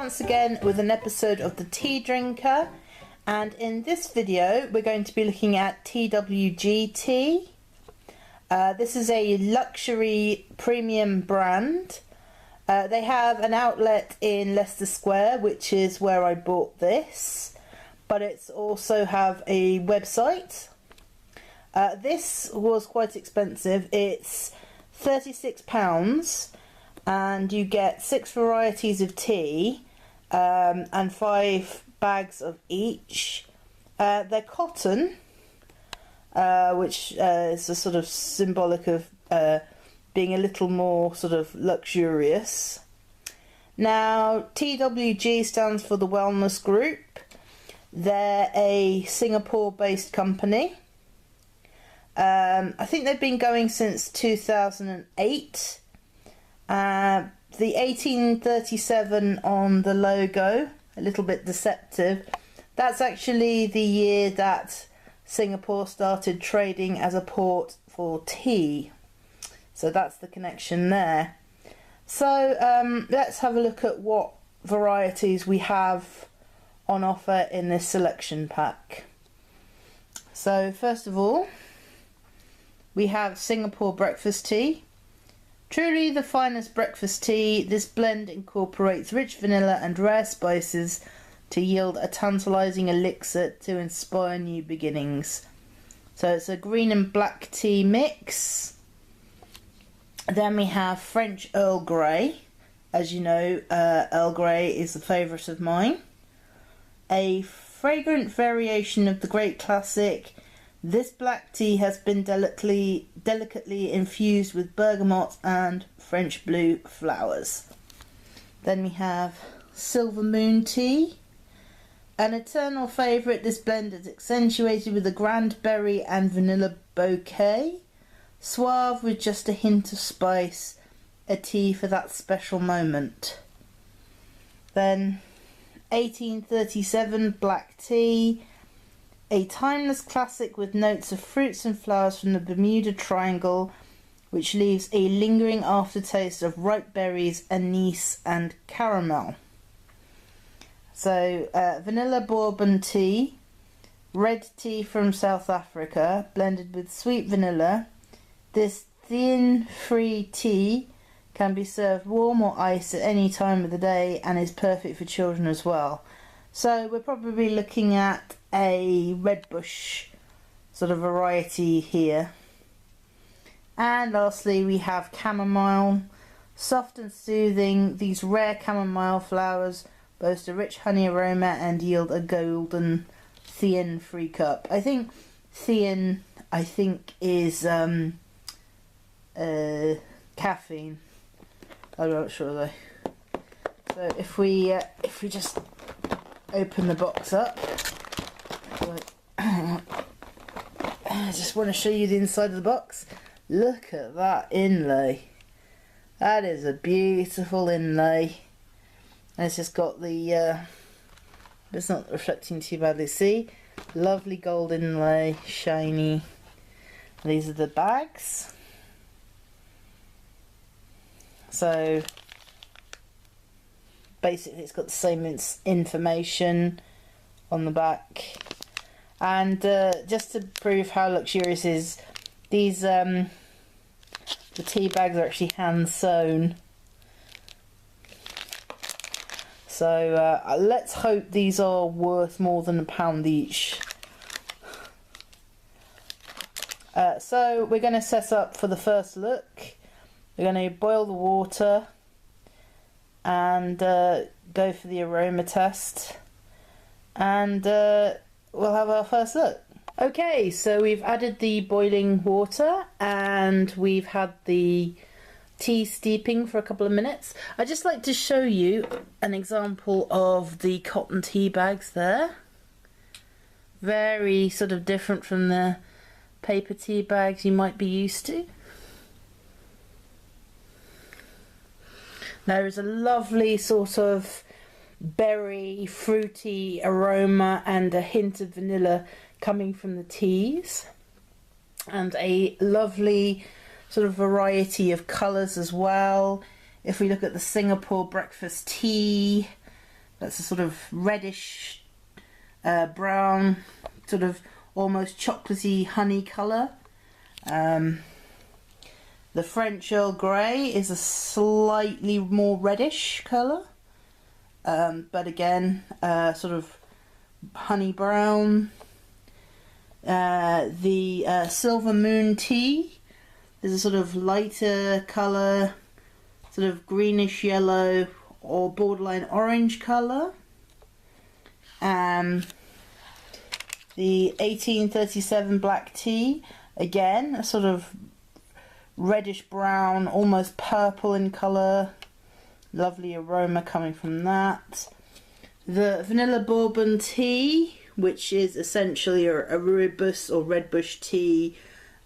once again with an episode of The Tea Drinker, and in this video we're going to be looking at TWG tea. This is a luxury premium brand. They have an outlet in Leicester Square, which is where I bought this, but it's also have a website. This was quite expensive. It's £36 and you get 6 varieties of tea and 5 bags of each. They're cotton, which is a sort of symbolic of being a little more sort of luxurious. Now, TWG stands for the Wellness Group. They're a Singapore-based company. I think they've been going since 2008. The 1837 on the logo, a little bit deceptive. That's actually the year that Singapore started trading as a port for tea. So that's the connection there. So let's have a look at what varieties we have on offer in this selection pack. So first of all, we have Singapore breakfast tea. Truly the finest breakfast tea, this blend incorporates rich vanilla and rare spices to yield a tantalising elixir to inspire new beginnings. So it's a green and black tea mix. Then we have French Earl Grey. As you know, Earl Grey is a favourite of mine. A fragrant variation of the great classic. This black tea has been delicately infused with bergamot and French blue flowers. Then we have Silver Moon tea. An eternal favourite, this blend is accentuated with a grand berry and vanilla bouquet. Suave with just a hint of spice. A tea for that special moment. Then 1837 black tea. A timeless classic with notes of fruits and flowers from the Bermuda Triangle, which leaves a lingering aftertaste of ripe berries, anise and caramel. So vanilla Bourbon tea, red tea from South Africa, blended with sweet vanilla. This thin, free tea can be served warm or iced at any time of the day and is perfect for children as well. So we're probably looking at a red bush sort of variety here. And lastly we have chamomile. Soft and soothing, these rare chamomile flowers boast a rich honey aroma and yield a golden thein free cup. I think thein is caffeine. I'm not sure though. So if we just open the box up, I just want to show you the inside of the box. Look at that inlay. That is a beautiful inlay. And it's just got the it's not reflecting too badly. See, lovely gold inlay, shiny. These are the bags. So basically it's got the same information on the back. And just to prove how luxurious it is, these the tea bags are actually hand sewn. So let's hope these are worth more than £1 each. So we're going to set up for the first look. We're going to boil the water and go for the aroma test, and we'll have our first look. Okay, so we've added the boiling water and we've had the tea steeping for a couple of minutes. I'd just like to show you an example of the cotton tea bags there. Very sort of different from the paper tea bags you might be used to. There is a lovely sort of berry, fruity aroma and a hint of vanilla coming from the teas, and a lovely sort of variety of colours as well. If we look at the Singapore breakfast tea, That's a sort of reddish brown, sort of almost chocolatey honey colour. The French Earl Grey is a slightly more reddish colour, but again, sort of honey brown. The Silver Moon Tea is a sort of lighter colour, sort of greenish yellow or borderline orange colour. The 1837 Black Tea, again, a sort of reddish brown, almost purple in colour. Lovely aroma coming from that. The Vanilla Bourbon Tea, which is essentially a rooibos or redbush tea,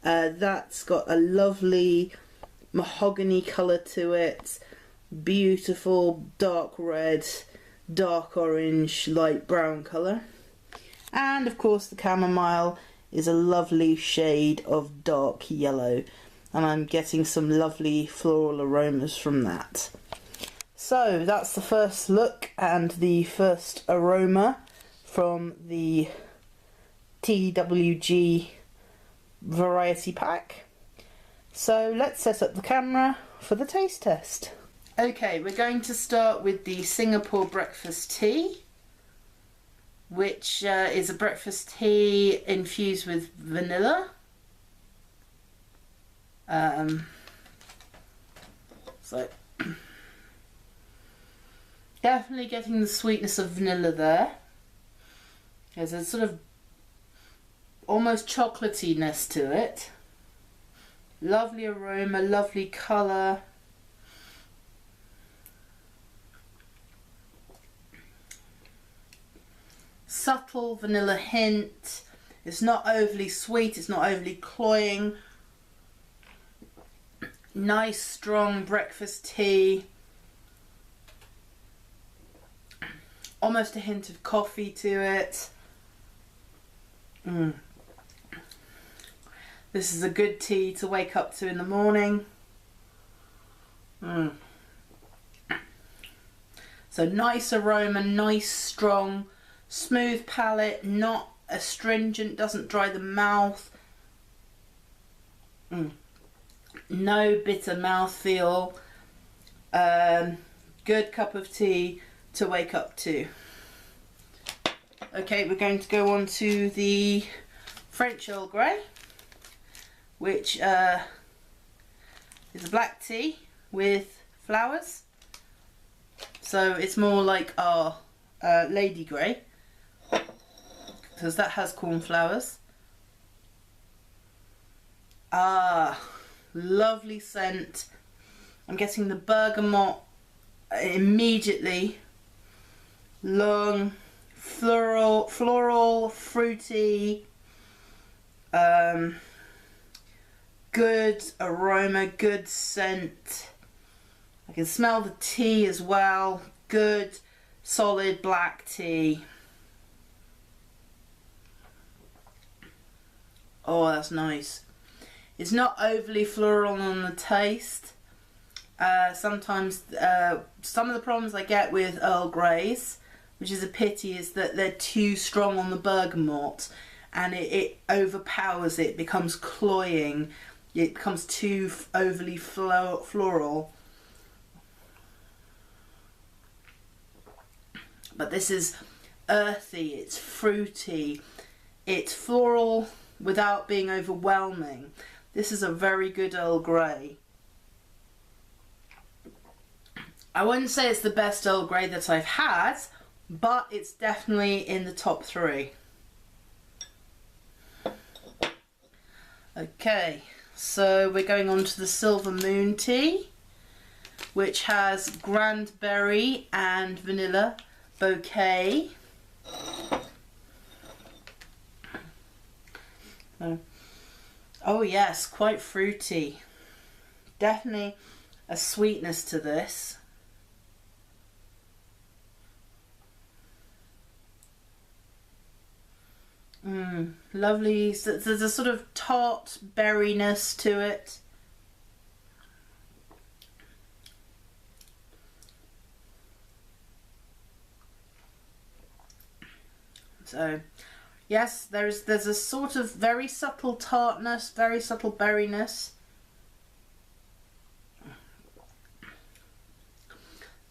that's got a lovely mahogany colour to it. Beautiful dark red, dark orange, light brown colour. And of course the Chamomile is a lovely shade of dark yellow, and I'm getting some lovely floral aromas from that. So that's the first look and the first aroma from the TWG variety pack. So let's set up the camera for the taste test. Okay, we're going to start with the Singapore breakfast tea, which is a breakfast tea infused with vanilla. So definitely getting the sweetness of vanilla there. There's a sort of almost chocolatiness to it. Lovely aroma, lovely colour. Subtle vanilla hint. It's not overly sweet, it's not overly cloying. Nice strong breakfast tea. Almost a hint of coffee to it. This is a good tea to wake up to in the morning. So nice aroma, nice strong, smooth palate, not astringent, doesn't dry the mouth. No bitter mouthfeel. Good cup of tea to wake up to. Okay, we're going to go on to the French Earl Grey, which is a black tea with flowers. So it's more like our Lady Grey, because that has cornflowers. Lovely scent. I'm getting the bergamot immediately. Long, floral, fruity, good aroma, good scent. I can smell the tea as well. Good, solid black tea. Oh, that's nice. It's not overly floral on the taste. Sometimes some of the problems I get with Earl Greys, which is a pity, is that they're too strong on the bergamot and it overpowers it, becomes cloying, it becomes too overly floral. But this is earthy, it's fruity, it's floral without being overwhelming. This is a very good Earl Grey. I wouldn't say it's the best Earl Grey that I've had, but it's definitely in the top 3. Okay, so we're going on to the Silver Moon Tea, which has cranberry and vanilla bouquet. Oh yes, quite fruity. Definitely a sweetness to this. Lovely. There's a sort of tart berryness to it. So yes, there's a sort of very subtle tartness, very subtle berryness.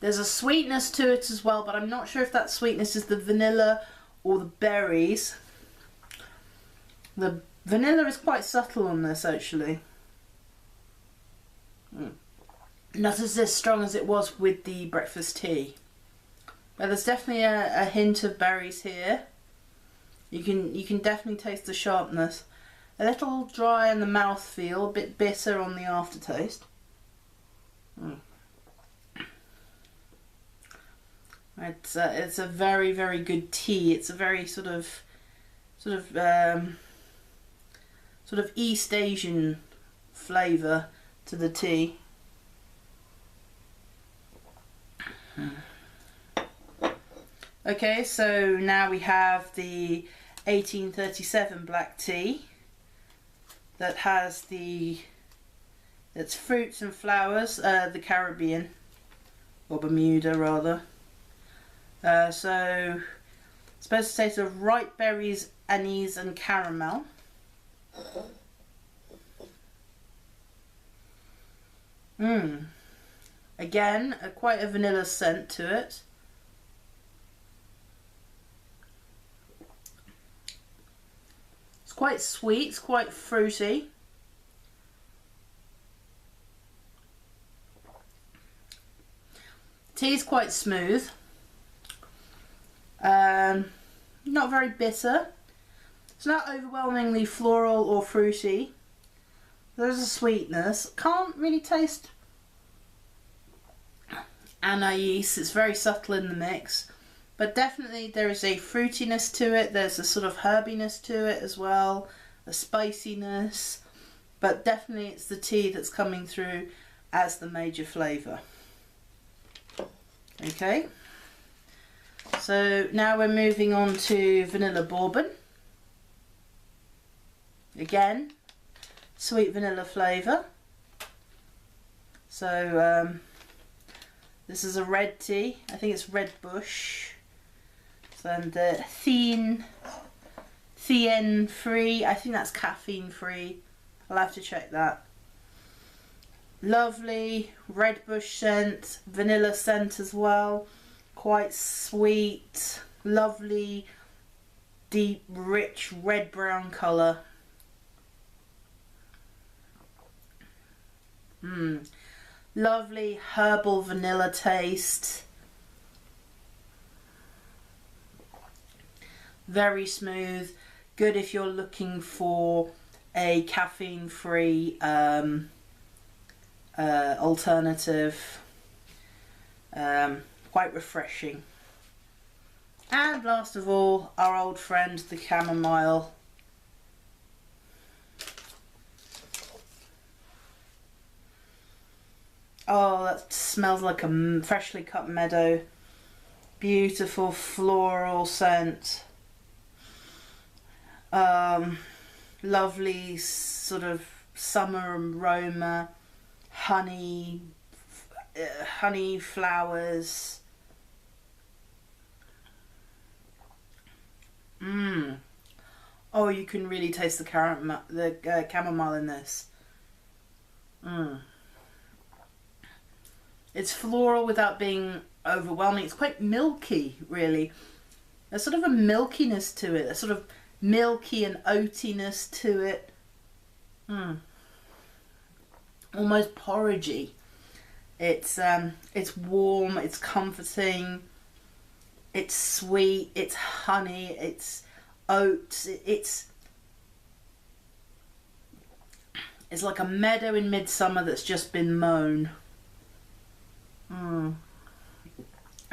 There's a sweetness to it as well, but I'm not sure if that sweetness is the vanilla or the berries. The vanilla is quite subtle on this, actually. Not as strong as it was with the breakfast tea. But there's definitely a hint of berries here. You can definitely taste the sharpness. A little dry in the mouth feel, a bit bitter on the aftertaste. It's a very, very good tea. It's a very sort of East Asian flavour to the tea. Okay, so now we have the 1837 black tea that has it's fruits and flowers, the Caribbean, or Bermuda rather. So it's supposed to taste of ripe berries, anise and caramel. Again, quite a vanilla scent to it. It's quite sweet, it's quite fruity. Tea is quite smooth. Not very bitter. It's not overwhelmingly floral or fruity. There's a sweetness. Can't really taste anise. It's very subtle in the mix. But definitely there is a fruitiness to it. There's a sort of herbiness to it as well. A spiciness. But definitely it's the tea that's coming through as the major flavour. Okay. So now we're moving on to vanilla bourbon. Again, sweet vanilla flavour. So this is a red tea. I think it's Red Bush. And thein free. I think that's caffeine free. I'll have to check that. Lovely Red Bush scent, vanilla scent as well. Quite sweet, lovely, deep, rich red-brown colour. Lovely herbal vanilla taste. Very smooth. Good if you're looking for a caffeine-free alternative. Quite refreshing. And last of all, our old friend, the chamomile. Oh, that smells like a freshly cut meadow. Beautiful floral scent. Lovely sort of summer aroma. Honey flowers. Oh, you can really taste the chamomile in this. It's floral without being overwhelming. It's quite milky, really. There's sort of a milkiness to it. A sort of milky and oatiness to it. Almost porridgey. It's warm. It's comforting. It's sweet. It's honey. It's oats. It's like a meadow in midsummer that's just been mown. And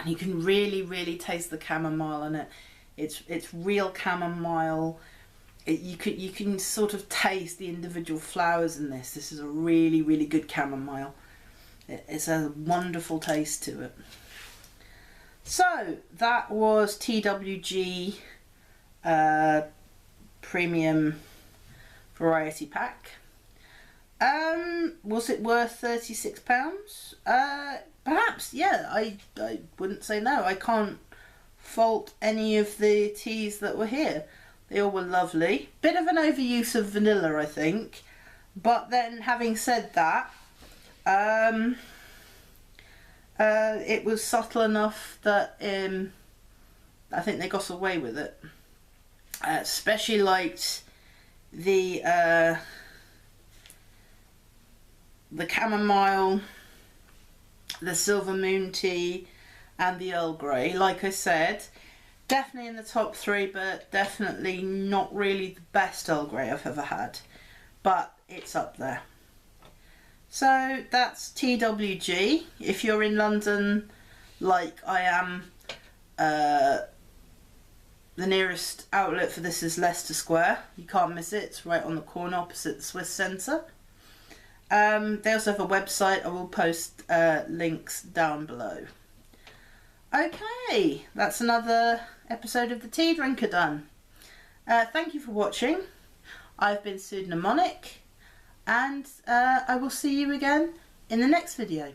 you can really taste the chamomile in it. It's real chamomile. You can sort of taste the individual flowers in this. This is a really good chamomile. It's a wonderful taste to it. So that was TWG Premium Variety Pack. Was it worth £36? Perhaps, yeah. I wouldn't say no. I can't fault any of the teas that were here. They all were lovely. Bit of an overuse of vanilla, I think. But then, having said that, it was subtle enough that I think they got away with it. Especially liked the chamomile, the silver moon tea, and the Earl Grey. Like I said, definitely in the top 3, but definitely not really the best Earl Grey I've ever had. But it's up there. So that's TWG. If you're in London, like I am, the nearest outlet for this is Leicester Square. You can't miss it. It's right on the corner opposite the Swiss Centre. They also have a website. I will post links down below. Okay, that's another episode of The Tea Drinker done. Thank you for watching. I've been Pseudonymonic, and I will see you again in the next video.